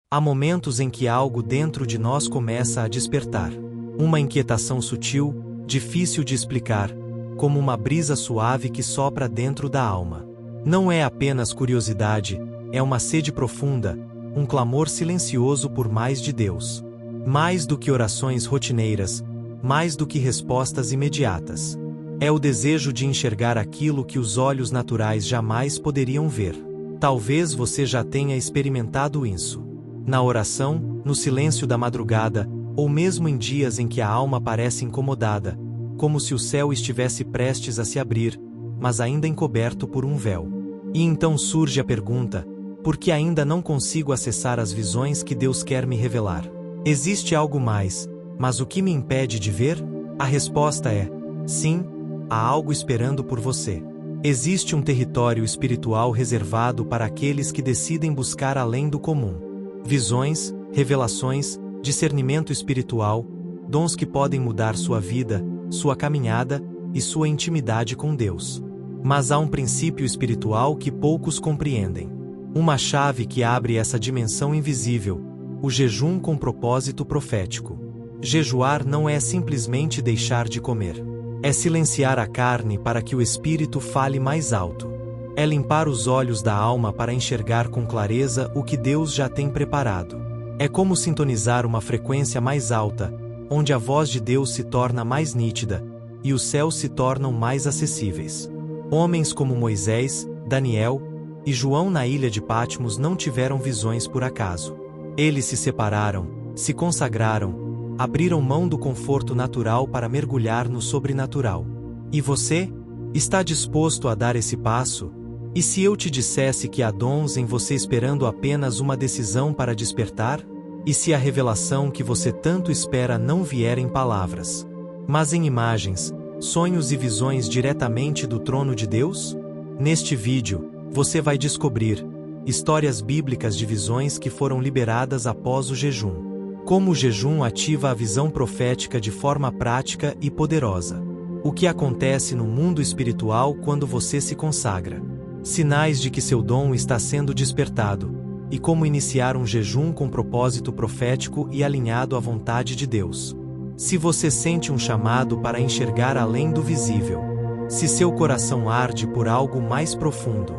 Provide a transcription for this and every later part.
Há momentos em que algo dentro de nós começa a despertar. Uma inquietação sutil, difícil de explicar, como uma brisa suave que sopra dentro da alma. Não é apenas curiosidade, é uma sede profunda, um clamor silencioso por mais de Deus. Mais do que orações rotineiras, mais do que respostas imediatas. É o desejo de enxergar aquilo que os olhos naturais jamais poderiam ver. Talvez você já tenha experimentado isso. Na oração, no silêncio da madrugada, ou mesmo em dias em que a alma parece incomodada, como se o céu estivesse prestes a se abrir, mas ainda encoberto por um véu. E então surge a pergunta: por que ainda não consigo acessar as visões que Deus quer me revelar? Existe algo mais, mas o que me impede de ver? A resposta é: sim, há algo esperando por você. Existe um território espiritual reservado para aqueles que decidem buscar além do comum. Visões, revelações, discernimento espiritual, dons que podem mudar sua vida, sua caminhada e sua intimidade com Deus. Mas há um princípio espiritual que poucos compreendem. Uma chave que abre essa dimensão invisível: o jejum com propósito profético. Jejuar não é simplesmente deixar de comer. É silenciar a carne para que o espírito fale mais alto. É limpar os olhos da alma para enxergar com clareza o que Deus já tem preparado. É como sintonizar uma frequência mais alta, onde a voz de Deus se torna mais nítida, e os céus se tornam mais acessíveis. Homens como Moisés, Daniel e João na ilha de Patmos não tiveram visões por acaso. Eles se separaram, se consagraram, abriram mão do conforto natural para mergulhar no sobrenatural. E você? Está disposto a dar esse passo? E se eu te dissesse que há dons em você esperando apenas uma decisão para despertar? E se a revelação que você tanto espera não vier em palavras, mas em imagens, sonhos e visões diretamente do trono de Deus? Neste vídeo, você vai descobrir histórias bíblicas de visões que foram liberadas após o jejum. Como o jejum ativa a visão profética de forma prática e poderosa. O que acontece no mundo espiritual quando você se consagra. Sinais de que seu dom está sendo despertado, e como iniciar um jejum com propósito profético e alinhado à vontade de Deus. Se você sente um chamado para enxergar além do visível, se seu coração arde por algo mais profundo,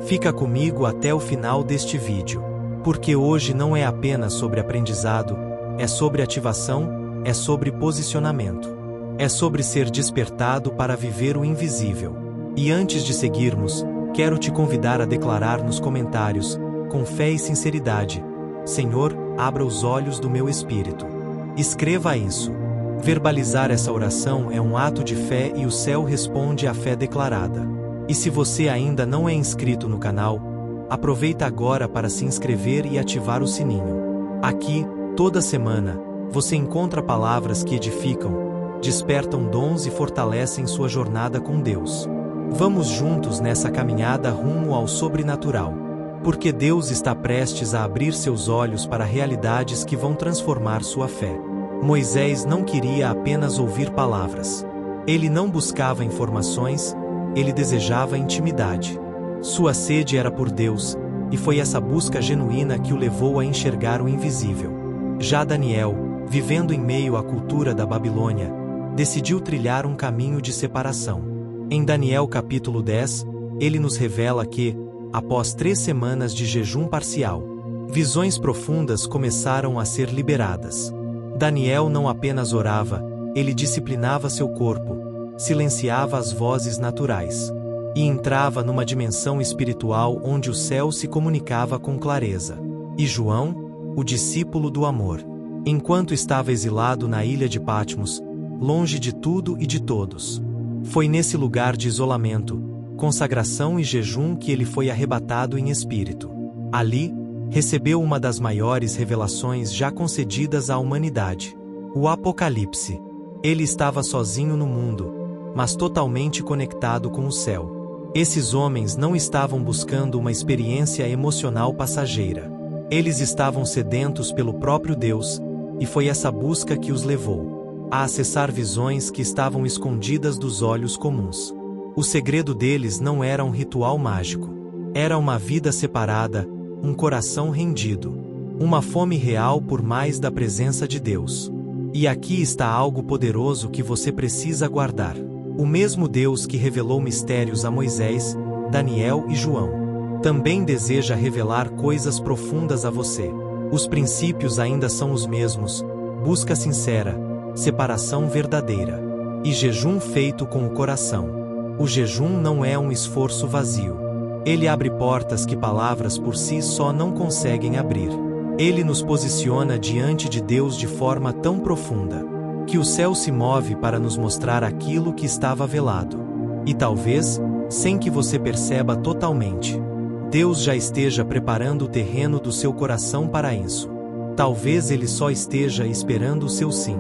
fica comigo até o final deste vídeo, porque hoje não é apenas sobre aprendizado, é sobre ativação, é sobre posicionamento, é sobre ser despertado para viver o invisível. E antes de seguirmos, quero te convidar a declarar nos comentários, com fé e sinceridade: Senhor, abra os olhos do meu espírito. Escreva isso. Verbalizar essa oração é um ato de fé e o céu responde à fé declarada. E se você ainda não é inscrito no canal, aproveita agora para se inscrever e ativar o sininho. Aqui, toda semana, você encontra palavras que edificam, despertam dons e fortalecem sua jornada com Deus. Vamos juntos nessa caminhada rumo ao sobrenatural, porque Deus está prestes a abrir seus olhos para realidades que vão transformar sua fé. Moisés não queria apenas ouvir palavras. Ele não buscava informações, ele desejava intimidade. Sua sede era por Deus, e foi essa busca genuína que o levou a enxergar o invisível. Já Daniel, vivendo em meio à cultura da Babilônia, decidiu trilhar um caminho de separação. Em Daniel capítulo 10, ele nos revela que, após 3 semanas de jejum parcial, visões profundas começaram a ser liberadas. Daniel não apenas orava, ele disciplinava seu corpo, silenciava as vozes naturais, e entrava numa dimensão espiritual onde o céu se comunicava com clareza. E João, o discípulo do amor, enquanto estava exilado na ilha de Patmos, longe de tudo e de todos, foi nesse lugar de isolamento, consagração e jejum que ele foi arrebatado em espírito. Ali, recebeu uma das maiores revelações já concedidas à humanidade: o Apocalipse. Ele estava sozinho no mundo, mas totalmente conectado com o céu. Esses homens não estavam buscando uma experiência emocional passageira. Eles estavam sedentos pelo próprio Deus, e foi essa busca que os levou a acessar visões que estavam escondidas dos olhos comuns. O segredo deles não era um ritual mágico. Era uma vida separada, um coração rendido. Uma fome real por mais da presença de Deus. E aqui está algo poderoso que você precisa guardar. O mesmo Deus que revelou mistérios a Moisés, Daniel e João, também deseja revelar coisas profundas a você. Os princípios ainda são os mesmos: busca sincera, separação verdadeira e jejum feito com o coração. O jejum não é um esforço vazio. Ele abre portas que palavras por si só não conseguem abrir. Ele nos posiciona diante de Deus de forma tão profunda que o céu se move para nos mostrar aquilo que estava velado. E talvez, sem que você perceba totalmente, Deus já esteja preparando o terreno do seu coração para isso. Talvez Ele só esteja esperando o seu sim,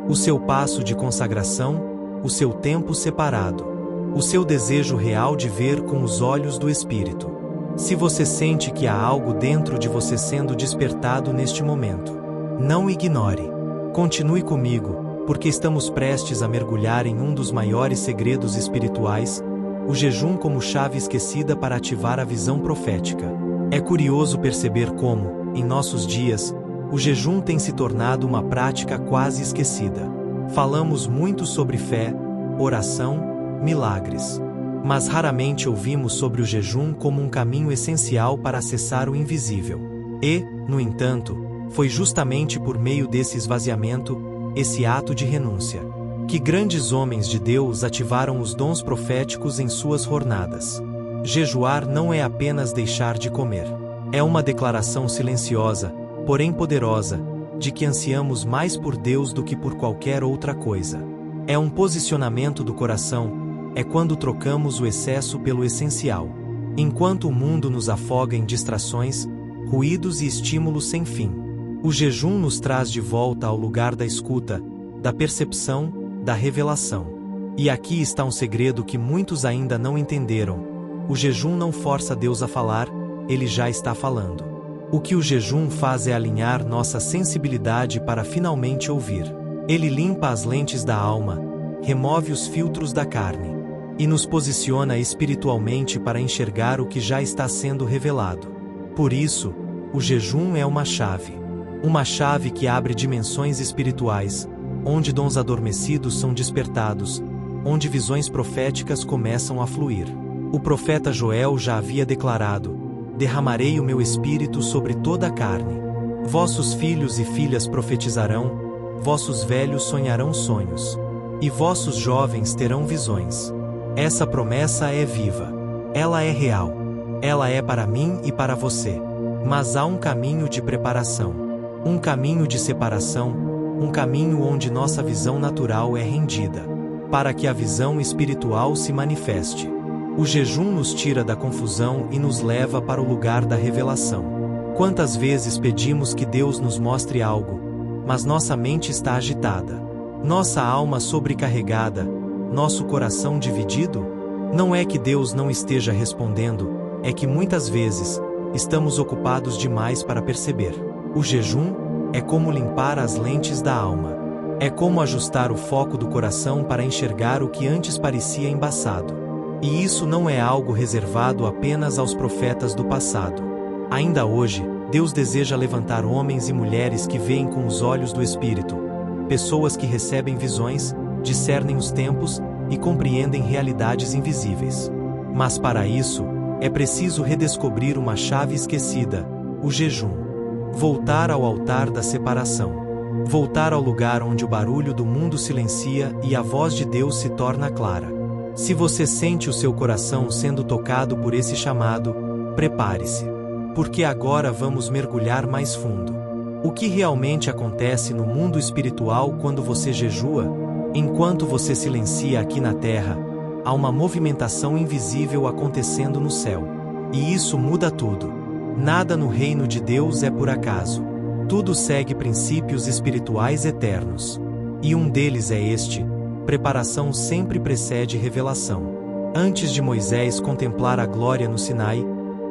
o seu passo de consagração, o seu tempo separado, o seu desejo real de ver com os olhos do Espírito. Se você sente que há algo dentro de você sendo despertado neste momento, não ignore. Continue comigo, porque estamos prestes a mergulhar em um dos maiores segredos espirituais, o jejum como chave esquecida para ativar a visão profética. É curioso perceber como, em nossos dias, o jejum tem se tornado uma prática quase esquecida. Falamos muito sobre fé, oração, milagres, mas raramente ouvimos sobre o jejum como um caminho essencial para acessar o invisível. E, no entanto, foi justamente por meio desse esvaziamento, esse ato de renúncia, que grandes homens de Deus ativaram os dons proféticos em suas jornadas. Jejuar não é apenas deixar de comer. É uma declaração silenciosa, porém poderosa, de que ansiamos mais por Deus do que por qualquer outra coisa. É um posicionamento do coração, é quando trocamos o excesso pelo essencial. Enquanto o mundo nos afoga em distrações, ruídos e estímulos sem fim, o jejum nos traz de volta ao lugar da escuta, da percepção, da revelação. E aqui está um segredo que muitos ainda não entenderam: o jejum não força Deus a falar, Ele já está falando. O que o jejum faz é alinhar nossa sensibilidade para finalmente ouvir. Ele limpa as lentes da alma, remove os filtros da carne e nos posiciona espiritualmente para enxergar o que já está sendo revelado. Por isso, o jejum é uma chave. Uma chave que abre dimensões espirituais, onde dons adormecidos são despertados, onde visões proféticas começam a fluir. O profeta Joel já havia declarado: derramarei o meu espírito sobre toda a carne. Vossos filhos e filhas profetizarão, vossos velhos sonharão sonhos, e vossos jovens terão visões. Essa promessa é viva. Ela é real. Ela é para mim e para você. Mas há um caminho de preparação. Um caminho de separação, um caminho onde nossa visão natural é rendida, para que a visão espiritual se manifeste. O jejum nos tira da confusão e nos leva para o lugar da revelação. Quantas vezes pedimos que Deus nos mostre algo, mas nossa mente está agitada, nossa alma sobrecarregada, nosso coração dividido? Não é que Deus não esteja respondendo, é que muitas vezes estamos ocupados demais para perceber. O jejum é como limpar as lentes da alma. É como ajustar o foco do coração para enxergar o que antes parecia embaçado. E isso não é algo reservado apenas aos profetas do passado. Ainda hoje, Deus deseja levantar homens e mulheres que veem com os olhos do Espírito, pessoas que recebem visões, discernem os tempos e compreendem realidades invisíveis. Mas para isso, é preciso redescobrir uma chave esquecida: o jejum. Voltar ao altar da separação. Voltar ao lugar onde o barulho do mundo silencia e a voz de Deus se torna clara. Se você sente o seu coração sendo tocado por esse chamado, prepare-se. Porque agora vamos mergulhar mais fundo. O que realmente acontece no mundo espiritual quando você jejua? Enquanto você silencia aqui na terra, há uma movimentação invisível acontecendo no céu. E isso muda tudo. Nada no reino de Deus é por acaso. Tudo segue princípios espirituais eternos. E um deles é este: preparação sempre precede revelação. Antes de Moisés contemplar a glória no Sinai,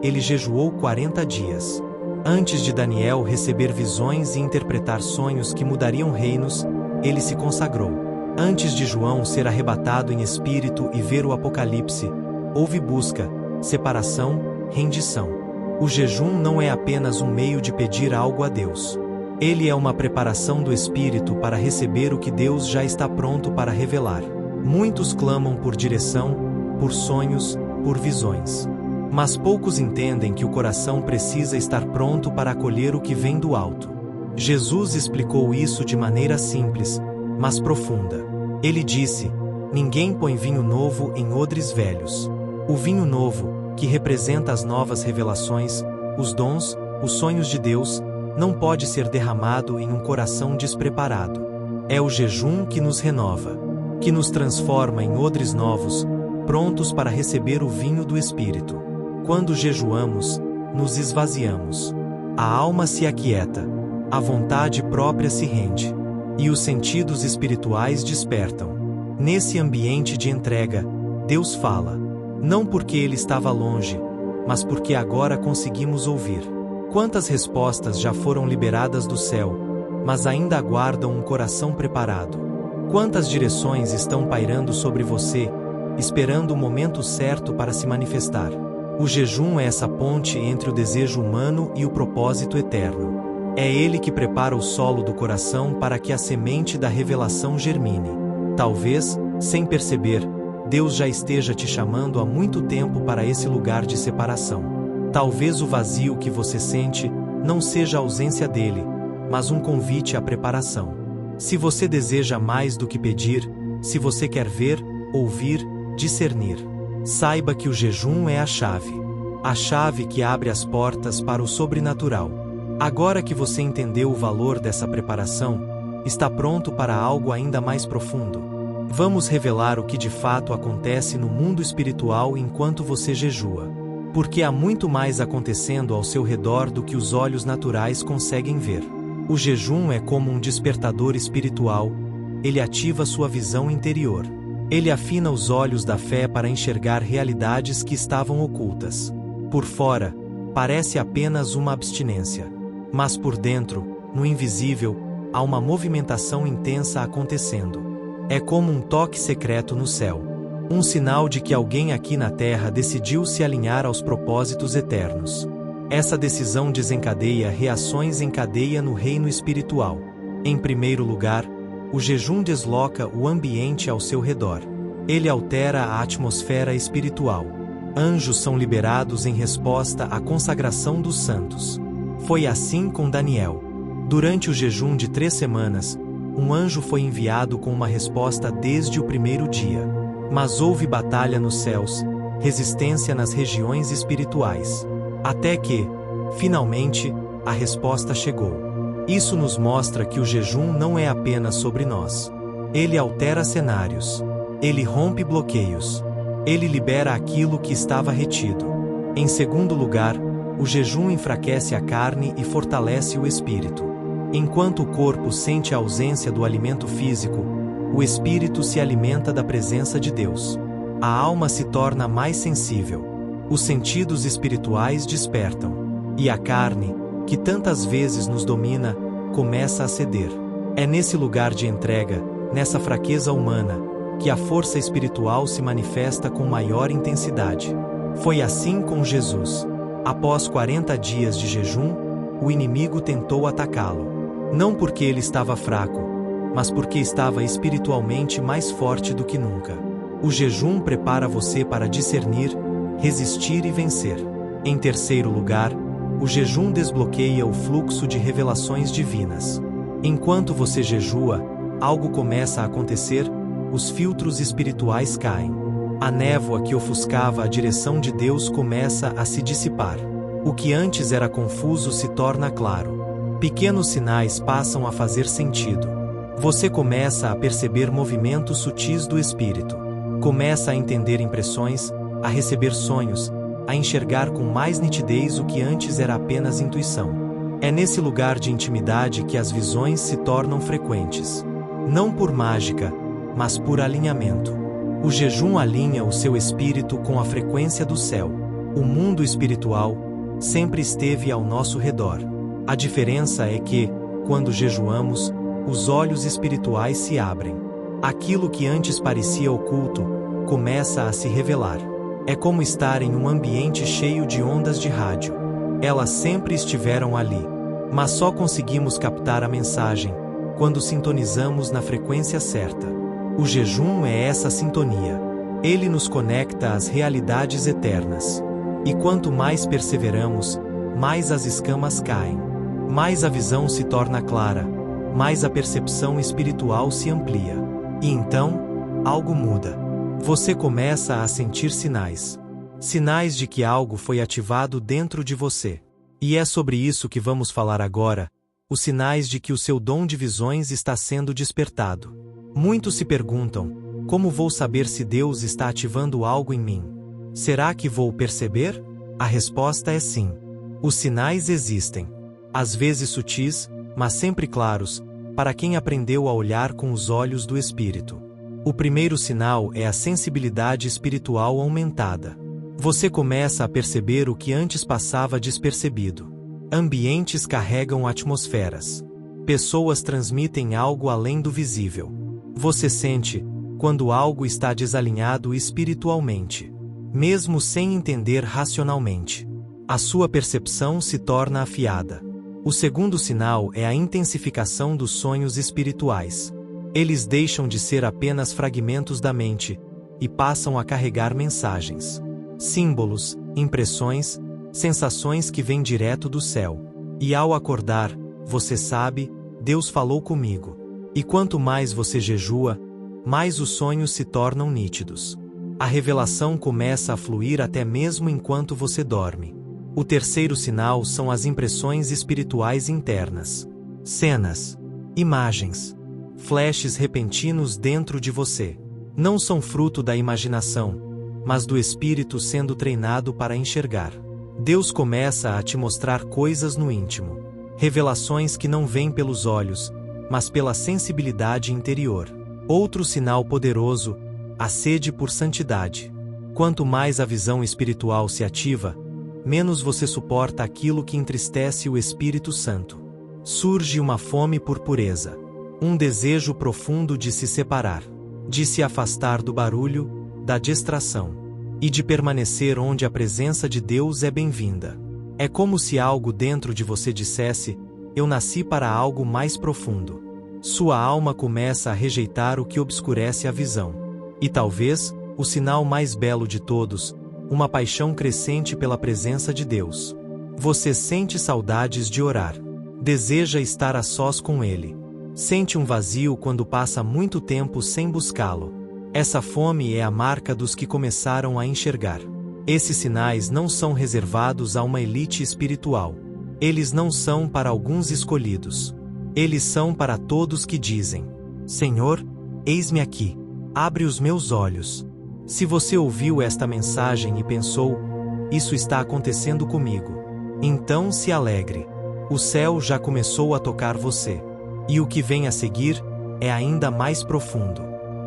ele jejuou 40 dias. Antes de Daniel receber visões e interpretar sonhos que mudariam reinos, ele se consagrou. Antes de João ser arrebatado em espírito e ver o Apocalipse, houve busca, separação, rendição. O jejum não é apenas um meio de pedir algo a Deus. Ele é uma preparação do espírito para receber o que Deus já está pronto para revelar. Muitos clamam por direção, por sonhos, por visões. Mas poucos entendem que o coração precisa estar pronto para acolher o que vem do alto. Jesus explicou isso de maneira simples, mas profunda. Ele disse: ninguém põe vinho novo em odres velhos. O vinho novo, que representa as novas revelações, os dons, os sonhos de Deus, não pode ser derramado em um coração despreparado. É o jejum que nos renova, que nos transforma em odres novos, prontos para receber o vinho do Espírito. Quando jejuamos, nos esvaziamos. A alma se aquieta, a vontade própria se rende, e os sentidos espirituais despertam. Nesse ambiente de entrega, Deus fala, não porque Ele estava longe, mas porque agora conseguimos ouvir. Quantas respostas já foram liberadas do céu, mas ainda aguardam um coração preparado? Quantas direções estão pairando sobre você, esperando o momento certo para se manifestar? O jejum é essa ponte entre o desejo humano e o propósito eterno. É ele que prepara o solo do coração para que a semente da revelação germine. Talvez, sem perceber, Deus já esteja te chamando há muito tempo para esse lugar de separação. Talvez o vazio que você sente não seja a ausência dele, mas um convite à preparação. Se você deseja mais do que pedir, se você quer ver, ouvir, discernir, saiba que o jejum é a chave que abre as portas para o sobrenatural. Agora que você entendeu o valor dessa preparação, está pronto para algo ainda mais profundo. Vamos revelar o que de fato acontece no mundo espiritual enquanto você jejua. Porque há muito mais acontecendo ao seu redor do que os olhos naturais conseguem ver. O jejum é como um despertador espiritual, ele ativa sua visão interior. Ele afina os olhos da fé para enxergar realidades que estavam ocultas. Por fora, parece apenas uma abstinência. Mas por dentro, no invisível, há uma movimentação intensa acontecendo. É como um toque secreto no céu. Um sinal de que alguém aqui na Terra decidiu se alinhar aos propósitos eternos. Essa decisão desencadeia reações em cadeia no reino espiritual. Em primeiro lugar, o jejum desloca o ambiente ao seu redor. Ele altera a atmosfera espiritual. Anjos são liberados em resposta à consagração dos santos. Foi assim com Daniel. Durante o jejum de 3 semanas, um anjo foi enviado com uma resposta desde o primeiro dia. Mas houve batalha nos céus, resistência nas regiões espirituais. Até que, finalmente, a resposta chegou. Isso nos mostra que o jejum não é apenas sobre nós. Ele altera cenários. Ele rompe bloqueios. Ele libera aquilo que estava retido. Em segundo lugar, o jejum enfraquece a carne e fortalece o espírito. Enquanto o corpo sente a ausência do alimento físico, o espírito se alimenta da presença de Deus. A alma se torna mais sensível. Os sentidos espirituais despertam. E a carne, que tantas vezes nos domina, começa a ceder. É nesse lugar de entrega, nessa fraqueza humana, que a força espiritual se manifesta com maior intensidade. Foi assim com Jesus. Após 40 dias de jejum, o inimigo tentou atacá-lo. Não porque ele estava fraco, mas porque estava espiritualmente mais forte do que nunca. O jejum prepara você para discernir, resistir e vencer. Em terceiro lugar, o jejum desbloqueia o fluxo de revelações divinas. Enquanto você jejua, algo começa a acontecer, os filtros espirituais caem. A névoa que ofuscava a direção de Deus começa a se dissipar. O que antes era confuso se torna claro. Pequenos sinais passam a fazer sentido. Você começa a perceber movimentos sutis do espírito. Começa a entender impressões, a receber sonhos, a enxergar com mais nitidez o que antes era apenas intuição. É nesse lugar de intimidade que as visões se tornam frequentes. Não por mágica, mas por alinhamento. O jejum alinha o seu espírito com a frequência do céu. O mundo espiritual sempre esteve ao nosso redor. A diferença é que, quando jejuamos, os olhos espirituais se abrem. Aquilo que antes parecia oculto, começa a se revelar. É como estar em um ambiente cheio de ondas de rádio. Elas sempre estiveram ali. Mas só conseguimos captar a mensagem quando sintonizamos na frequência certa. O jejum é essa sintonia. Ele nos conecta às realidades eternas. E quanto mais perseveramos, mais as escamas caem. Mais a visão se torna clara, mais a percepção espiritual se amplia. E então, algo muda. Você começa a sentir sinais. Sinais de que algo foi ativado dentro de você. E é sobre isso que vamos falar agora, os sinais de que o seu dom de visões está sendo despertado. Muitos se perguntam, como vou saber se Deus está ativando algo em mim? Será que vou perceber? A resposta é sim. Os sinais existem. Às vezes sutis, mas sempre claros, para quem aprendeu a olhar com os olhos do Espírito. O primeiro sinal é a sensibilidade espiritual aumentada. Você começa a perceber o que antes passava despercebido. Ambientes carregam atmosferas. Pessoas transmitem algo além do visível. Você sente quando algo está desalinhado espiritualmente, mesmo sem entender racionalmente. A sua percepção se torna afiada. O segundo sinal é a intensificação dos sonhos espirituais. Eles deixam de ser apenas fragmentos da mente e passam a carregar mensagens, símbolos, impressões, sensações que vêm direto do céu. E ao acordar, você sabe, Deus falou comigo. E quanto mais você jejua, mais os sonhos se tornam nítidos. A revelação começa a fluir até mesmo enquanto você dorme. O terceiro sinal são as impressões espirituais internas. Cenas, imagens, flashes repentinos dentro de você. Não são fruto da imaginação, mas do espírito sendo treinado para enxergar. Deus começa a te mostrar coisas no íntimo. Revelações que não vêm pelos olhos, mas pela sensibilidade interior. Outro sinal poderoso, a sede por santidade. Quanto mais a visão espiritual se ativa, menos você suporta aquilo que entristece o Espírito Santo. Surge uma fome por pureza. Um desejo profundo de se separar. De se afastar do barulho, da distração. E de permanecer onde a presença de Deus é bem-vinda. É como se algo dentro de você dissesse, eu nasci para algo mais profundo. Sua alma começa a rejeitar o que obscurece a visão. E talvez, o sinal mais belo de todos, uma paixão crescente pela presença de Deus. Você sente saudades de orar. Deseja estar a sós com Ele. Sente um vazio quando passa muito tempo sem buscá-lo. Essa fome é a marca dos que começaram a enxergar. Esses sinais não são reservados a uma elite espiritual. Eles não são para alguns escolhidos. Eles são para todos que dizem: Senhor, eis-me aqui. Abre os meus olhos. Se você ouviu esta mensagem e pensou, isso está acontecendo comigo, então se alegre. O céu já começou a tocar você. E o que vem a seguir é ainda mais profundo.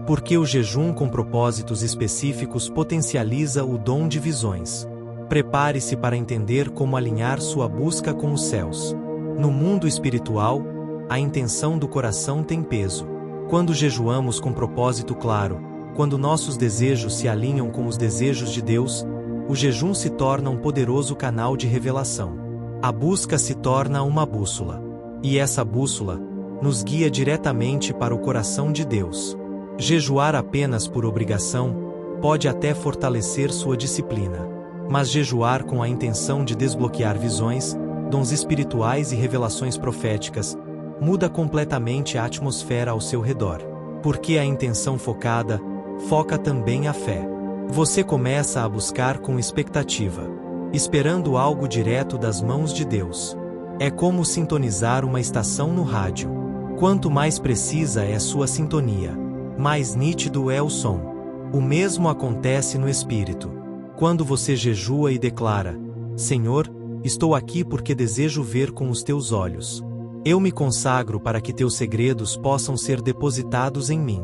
Porque o jejum com propósitos específicos potencializa o dom de visões. Prepare-se para entender como alinhar sua busca com os céus. No mundo espiritual, a intenção do coração tem peso. Quando jejuamos com propósito claro, quando nossos desejos se alinham com os desejos de Deus, o jejum se torna um poderoso canal de revelação. A busca se torna uma bússola. E essa bússola nos guia diretamente para o coração de Deus. Jejuar apenas por obrigação pode até fortalecer sua disciplina. Mas jejuar com a intenção de desbloquear visões, dons espirituais e revelações proféticas, muda completamente a atmosfera ao seu redor. Porque a intenção focada foca também a fé. Você começa a buscar com expectativa, esperando algo direto das mãos de Deus. É como sintonizar uma estação no rádio. Quanto mais precisa é sua sintonia, mais nítido é o som. O mesmo acontece no espírito. Quando você jejua e declara: Senhor, estou aqui porque desejo ver com os teus olhos. Eu me consagro para que teus segredos possam ser depositados em mim.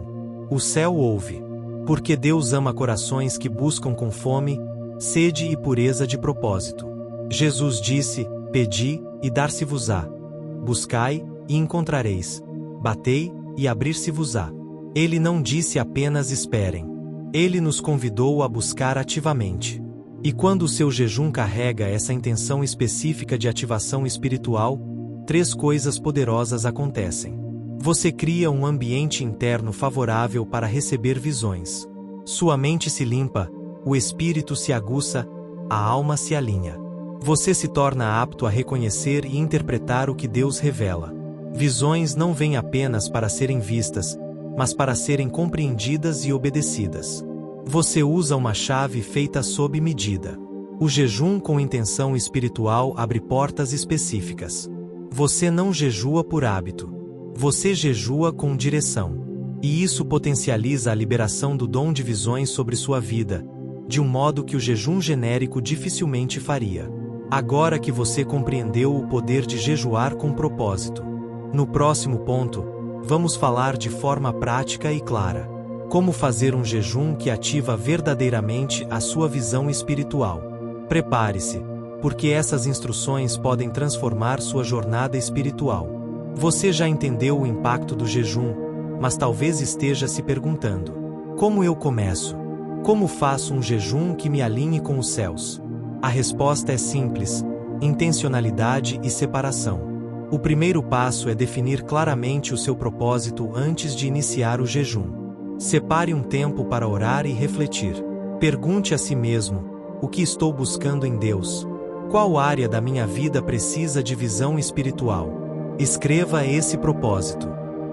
O céu ouve. Porque Deus ama corações que buscam com fome, sede e pureza de propósito. Jesus disse: Pedi, e dar-se-vos-á. Buscai, e encontrareis. Batei, e abrir-se-vos-á. Ele não disse apenas esperem. Ele nos convidou a buscar ativamente. E quando o seu jejum carrega essa intenção específica de ativação espiritual, 3 coisas poderosas acontecem. Você cria um ambiente interno favorável para receber visões. Sua mente se limpa, o espírito se aguça, a alma se alinha. Você se torna apto a reconhecer e interpretar o que Deus revela. Visões não vêm apenas para serem vistas, mas para serem compreendidas e obedecidas. Você usa uma chave feita sob medida. O jejum com intenção espiritual abre portas específicas. Você não jejua por hábito. Você jejua com direção. E isso potencializa a liberação do dom de visões sobre sua vida, de um modo que o jejum genérico dificilmente faria. Agora que você compreendeu o poder de jejuar com propósito, no próximo ponto, vamos falar de forma prática e clara. Como fazer um jejum que ativa verdadeiramente a sua visão espiritual. Prepare-se, porque essas instruções podem transformar sua jornada espiritual. Você já entendeu o impacto do jejum, mas talvez esteja se perguntando: como eu começo? Como faço um jejum que me alinhe com os céus? A resposta é simples: intencionalidade e separação. O primeiro passo é definir claramente o seu propósito antes de iniciar o jejum. Separe um tempo para orar e refletir. Pergunte a si mesmo: o que estou buscando em Deus? Qual área da minha vida precisa de visão espiritual? Escreva esse propósito.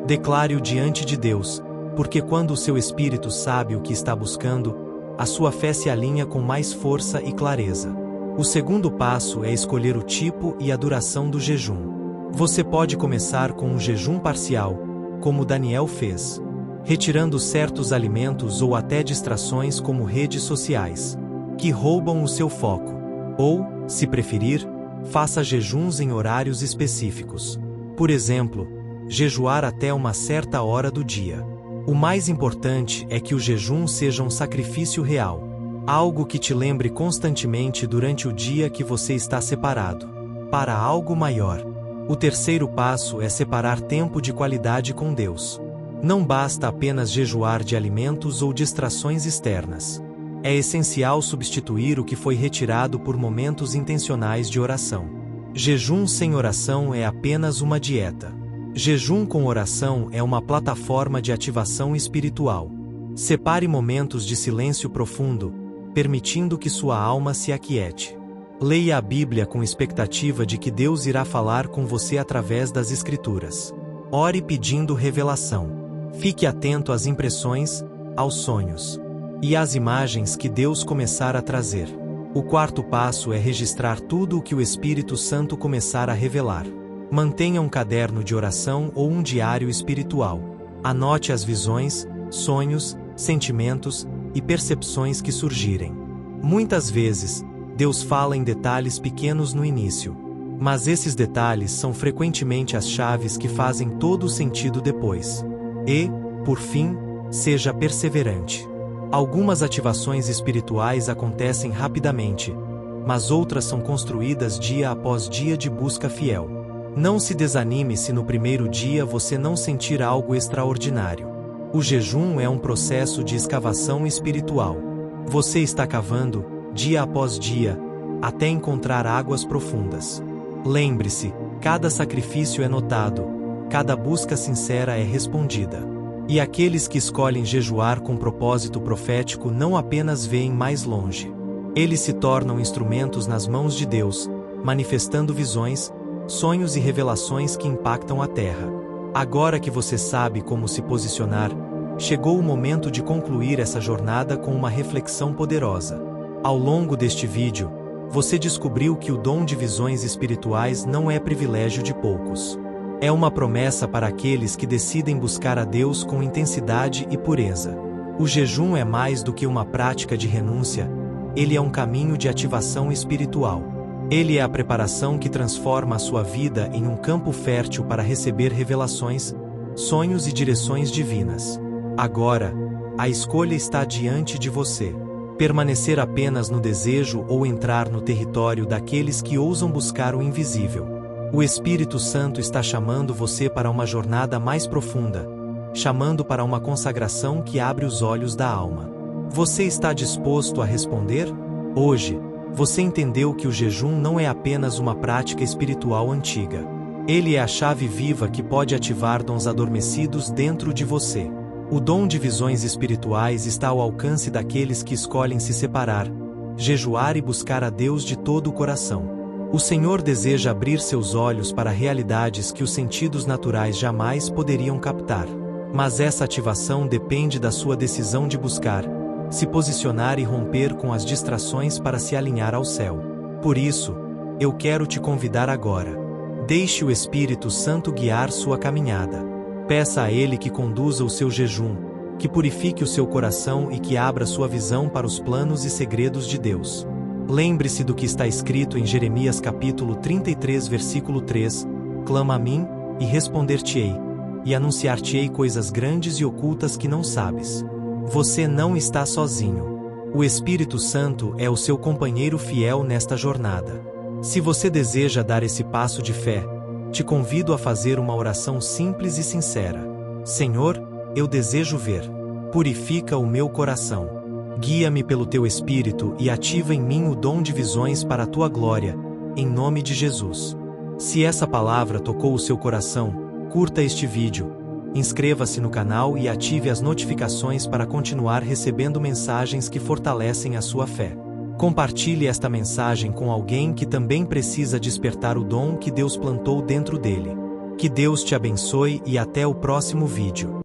Declare-o diante de Deus, porque quando o seu espírito sabe o que está buscando, a sua fé se alinha com mais força e clareza. O segundo passo é escolher o tipo e a duração do jejum. Você pode começar com um jejum parcial, como Daniel fez, retirando certos alimentos ou até distrações como redes sociais, que roubam o seu foco. Ou, se preferir, faça jejuns em horários específicos. Por exemplo, jejuar até uma certa hora do dia. O mais importante é que o jejum seja um sacrifício real, algo que te lembre constantemente durante o dia que você está separado, para algo maior. O terceiro passo é separar tempo de qualidade com Deus. Não basta apenas jejuar de alimentos ou distrações externas. É essencial substituir o que foi retirado por momentos intencionais de oração. Jejum sem oração é apenas uma dieta. Jejum com oração é uma plataforma de ativação espiritual. Separe momentos de silêncio profundo, permitindo que sua alma se aquiete. Leia a Bíblia com expectativa de que Deus irá falar com você através das Escrituras. Ore pedindo revelação. Fique atento às impressões, aos sonhos e às imagens que Deus começar a trazer. O quarto passo é registrar tudo o que o Espírito Santo começar a revelar. Mantenha um caderno de oração ou um diário espiritual. Anote as visões, sonhos, sentimentos e percepções que surgirem. Muitas vezes, Deus fala em detalhes pequenos no início, mas esses detalhes são frequentemente as chaves que fazem todo o sentido depois. E, por fim, seja perseverante. Algumas ativações espirituais acontecem rapidamente, mas outras são construídas dia após dia de busca fiel. Não se desanime se no primeiro dia você não sentir algo extraordinário. O jejum é um processo de escavação espiritual. Você está cavando, dia após dia, até encontrar águas profundas. Lembre-se, cada sacrifício é notado, cada busca sincera é respondida. E aqueles que escolhem jejuar com propósito profético não apenas veem mais longe. Eles se tornam instrumentos nas mãos de Deus, manifestando visões, sonhos e revelações que impactam a terra. Agora que você sabe como se posicionar, chegou o momento de concluir essa jornada com uma reflexão poderosa. Ao longo deste vídeo, você descobriu que o dom de visões espirituais não é privilégio de poucos. É uma promessa para aqueles que decidem buscar a Deus com intensidade e pureza. O jejum é mais do que uma prática de renúncia, ele é um caminho de ativação espiritual. Ele é a preparação que transforma a sua vida em um campo fértil para receber revelações, sonhos e direções divinas. Agora, a escolha está diante de você. Permanecer apenas no desejo ou entrar no território daqueles que ousam buscar o invisível. O Espírito Santo está chamando você para uma jornada mais profunda, chamando para uma consagração que abre os olhos da alma. Você está disposto a responder? Hoje, você entendeu que o jejum não é apenas uma prática espiritual antiga. Ele é a chave viva que pode ativar dons adormecidos dentro de você. O dom de visões espirituais está ao alcance daqueles que escolhem se separar, jejuar e buscar a Deus de todo o coração. O Senhor deseja abrir seus olhos para realidades que os sentidos naturais jamais poderiam captar. Mas essa ativação depende da sua decisão de buscar, se posicionar e romper com as distrações para se alinhar ao céu. Por isso, eu quero te convidar agora. Deixe o Espírito Santo guiar sua caminhada. Peça a Ele que conduza o seu jejum, que purifique o seu coração e que abra sua visão para os planos e segredos de Deus. Lembre-se do que está escrito em Jeremias capítulo 33 versículo 3, clama a mim, e responder-te-ei, e anunciar-te-ei coisas grandes e ocultas que não sabes. Você não está sozinho. O Espírito Santo é o seu companheiro fiel nesta jornada. Se você deseja dar esse passo de fé, te convido a fazer uma oração simples e sincera. Senhor, eu desejo ver. Purifica o meu coração. Guia-me pelo teu Espírito e ativa em mim o dom de visões para a tua glória, em nome de Jesus. Se essa palavra tocou o seu coração, curta este vídeo, inscreva-se no canal e ative as notificações para continuar recebendo mensagens que fortalecem a sua fé. Compartilhe esta mensagem com alguém que também precisa despertar o dom que Deus plantou dentro dele. Que Deus te abençoe e até o próximo vídeo.